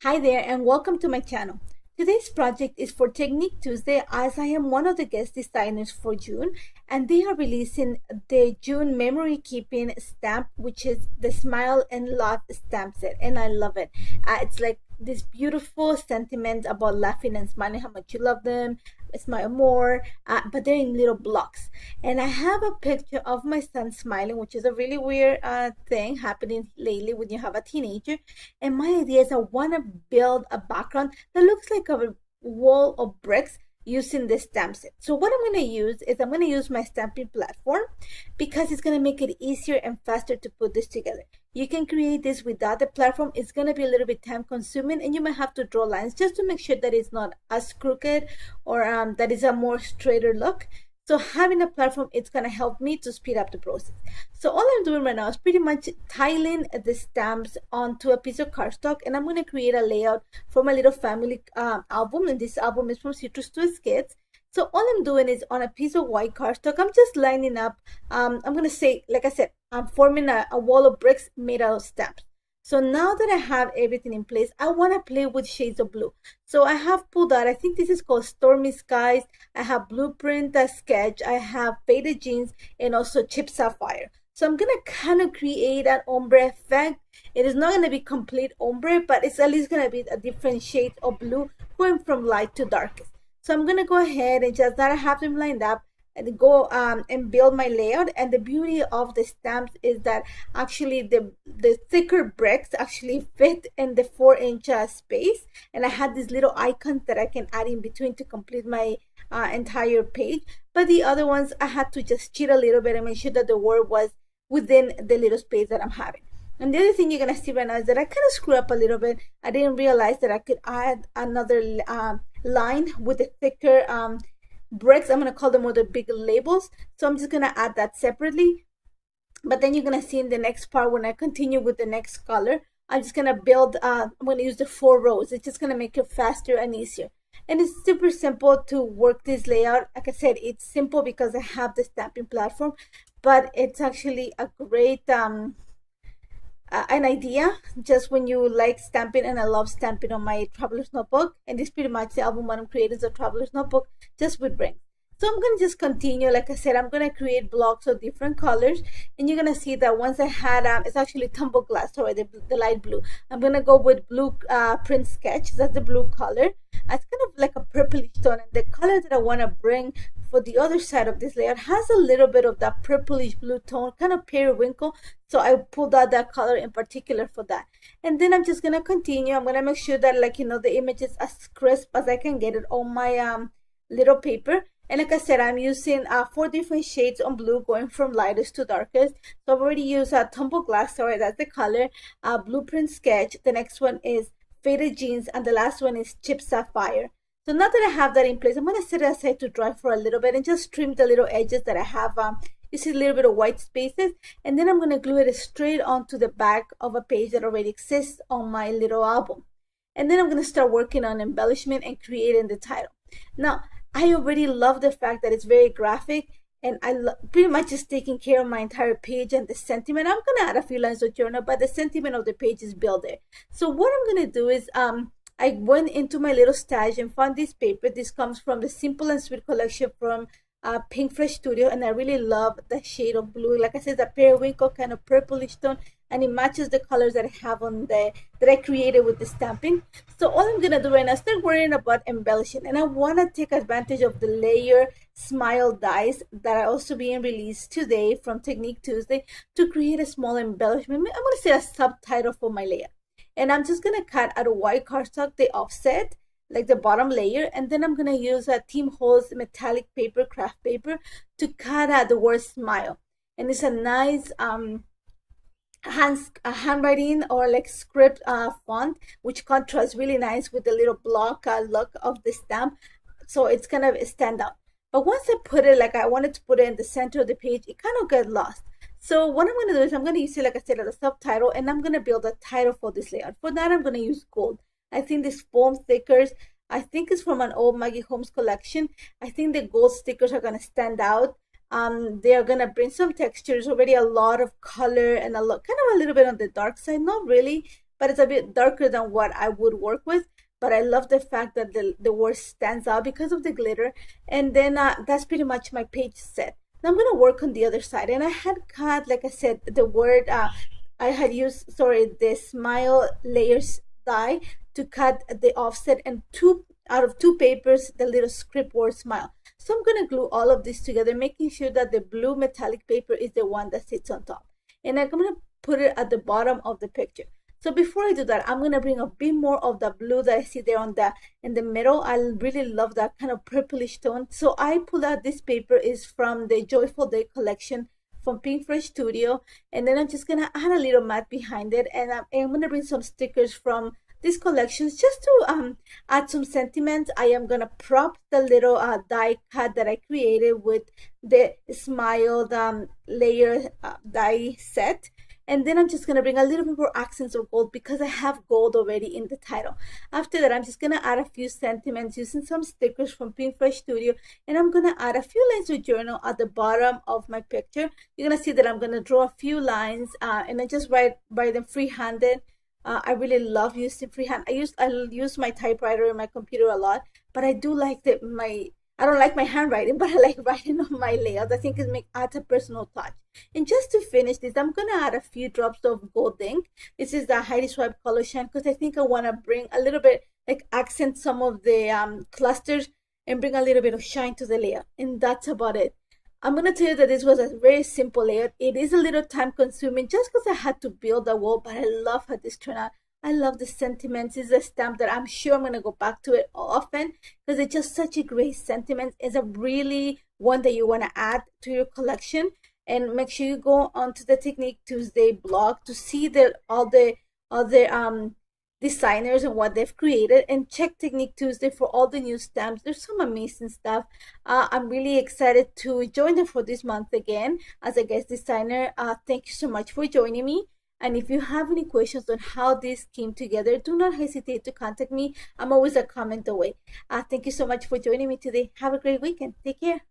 Hi there and welcome to my channel. Today's project is for Technique Tuesday as I am one of the guest designers for June, and they are releasing the June memory keeping stamp, which is the Smile and Laugh stamp set, and I love it. It's like this beautiful sentiment about laughing and smiling, how much you love them, smile more, but they're in little blocks. And I have a picture of my son smiling, which is a really weird thing happening lately when you have a teenager. And my idea is I want to build a background that looks like a wall of bricks using the stamp set. So what I'm going to use is I'm going to use my stamping platform because it's going to make it easier and faster to put this together. You can create this without the platform. It's going to be a little bit time consuming and you might have to draw lines just to make sure that it's not as crooked or that it's a more straighter look. So having a platform, it's going to help me to speed up the process. So all I'm doing right now is pretty much tiling the stamps onto a piece of cardstock, and I'm going to create a layout for my little family album, and this album is from Citrus Twist Kids. So all I'm doing is on a piece of white cardstock, I'm just lining up, I'm going to say, like I said, I'm forming a wall of bricks made out of stamps. So now that I have everything in place, I want to play with shades of blue. So I have pulled out, I think this is called Stormy Skies. I have Blueprint, a sketch. I have Faded Jeans and also Chip Sapphire. So I'm going to kind of create an ombre effect. It is not going to be complete ombre, but it's at least going to be a different shade of blue going from light to darkest. So I'm going to go ahead and just that I have them lined up and go and build my layout. And the beauty of the stamps is that actually the thicker bricks actually fit in the 4-inch space, and I had these little icons that I can add in between to complete my entire page. But the other ones I had to just cheat a little bit and make sure that the word was within the little space that I'm having. And the other thing you're gonna see right now is that I kind of screw up a little bit. I didn't realize that I could add another line with the thicker bricks. I'm going to call them with the big labels. So I'm just going to add that separately. But then you're going to see in the next part when I continue with the next color, I'm just going to build, I'm going to use the 4 rows. It's just going to make it faster and easier. And it's super simple to work this layout. Like I said, it's simple because I have the stamping platform, but it's actually a great an idea just when you like stamping, and I love stamping on my traveler's notebook, and this pretty much the album what I'm creating is a traveler's notebook just with rings. So I'm going to just continue. Like I said, I'm going to create blocks of different colors, and you're going to see that once I had it's actually tumble glass, sorry, the light blue. I'm going to go with blue print sketch. That's the blue color. It's kind of like a purplish tone, and the color that I want to bring for the other side of this layer has a little bit of that purplish blue tone, kind of periwinkle. So I pulled out that color in particular for that. And then I'm just going to continue. I'm going to make sure that, like, the image is as crisp as I can get it on my little paper. And like I said, I'm using 4 different shades on blue, going from lightest to darkest. So I've already used tumble glass, sorry, that's the color, blueprint sketch. The next one is Faded Jeans, and the last one is Chip Sapphire. So now that I have that in place, I'm going to set it aside to dry for a little bit and just trim the little edges that I have. You see a little bit of white spaces, and then I'm going to glue it straight onto the back of a page that already exists on my little album. And then I'm going to start working on embellishment and creating the title. Now, I already love the fact that it's very graphic, and I pretty much just taking care of my entire page and the sentiment. I'm going to add a few lines of journal, but the sentiment of the page is built there. So what I'm going to do is I went into my little stash and found this paper. This comes from the Simple and Sweet collection from Pink Fresh Studio, and I really love the shade of blue. Like I said, the periwinkle kind of purplish tone, and it matches the colors that I have on that I created with the stamping. So all I'm gonna do right now is start worrying about embellishing, and I want to take advantage of the layer smile dies that are also being released today from Technique Tuesday to create a small embellishment. I'm gonna say a subtitle for my layer, and I'm just gonna cut out a white cardstock the offset, like the bottom layer, and then I'm gonna use a Tim Holtz metallic paper, craft paper, to cut out the word smile. And it's a nice handwriting or like script font, which contrasts really nice with the little block look of the stamp, so it's gonna stand out. But once I put it, like I wanted to put it in the center of the page, it kind of got lost. So what I'm going to do is I'm going to use it, like I said, as a subtitle, and I'm going to build a title for this layout. For that, I'm going to use gold. I think this foam stickers, I think it's from an old Maggie Holmes collection. I think the gold stickers are going to stand out. They're going to bring some textures, already a lot of color, and kind of a little bit on the dark side. Not really, but it's a bit darker than what I would work with. But I love the fact that the word stands out because of the glitter. And then that's pretty much my page set. Now I'm going to work on the other side. And I had cut, like I said, the word, I had used, sorry, the smile layers die to cut the offset, and out of two papers, the little script word smile. So I'm going to glue all of this together, making sure that the blue metallic paper is the one that sits on top. And I'm going to put it at the bottom of the picture. So before I do that, I'm going to bring a bit more of the blue that I see there in the middle. I really love that kind of purplish tone. So I pulled out this paper, is from the Joyful Day collection from Pink Fresh Studio. And then I'm just going to add a little mat behind it. And I'm going to bring some stickers from these collections just to add some sentiments. I am going to prop the little die cut that I created with the smiled layer die set. And then I'm just going to bring a little bit more accents of gold because I have gold already in the title. After that, I'm just going to add a few sentiments using some stickers from Pink Fresh Studio. And I'm going to add a few lines of journal at the bottom of my picture. You're going to see that I'm going to draw a few lines and I just write them free-handed. I really love using freehand. I use my typewriter and my computer a lot, but I do like I don't like my handwriting, but I like writing on my layout. I think it adds a personal touch. And just to finish this, I'm going to add a few drops of gold ink. This is the Heidi Swipe Color Shine because I think I want to bring a little bit, like accent some of the clusters and bring a little bit of shine to the layout. And that's about it. I'm going to tell you that this was a very simple layout. It is a little time consuming just because I had to build a wall, but I love how this turned out. I love the sentiments. It's a stamp that I'm sure I'm going to go back to it often because it's just such a great sentiment. It's a really one that you want to add to your collection. And make sure you go onto the Technique Tuesday blog to see all the other designers and what they've created, and check Technique Tuesday for all the new stamps. There's some amazing stuff. I'm really excited to join them for this month again as a guest designer. Thank you so much for joining me. And if you have any questions on how this came together, do not hesitate to contact me. I'm always a comment away. Thank you so much for joining me today. Have a great weekend. Take care.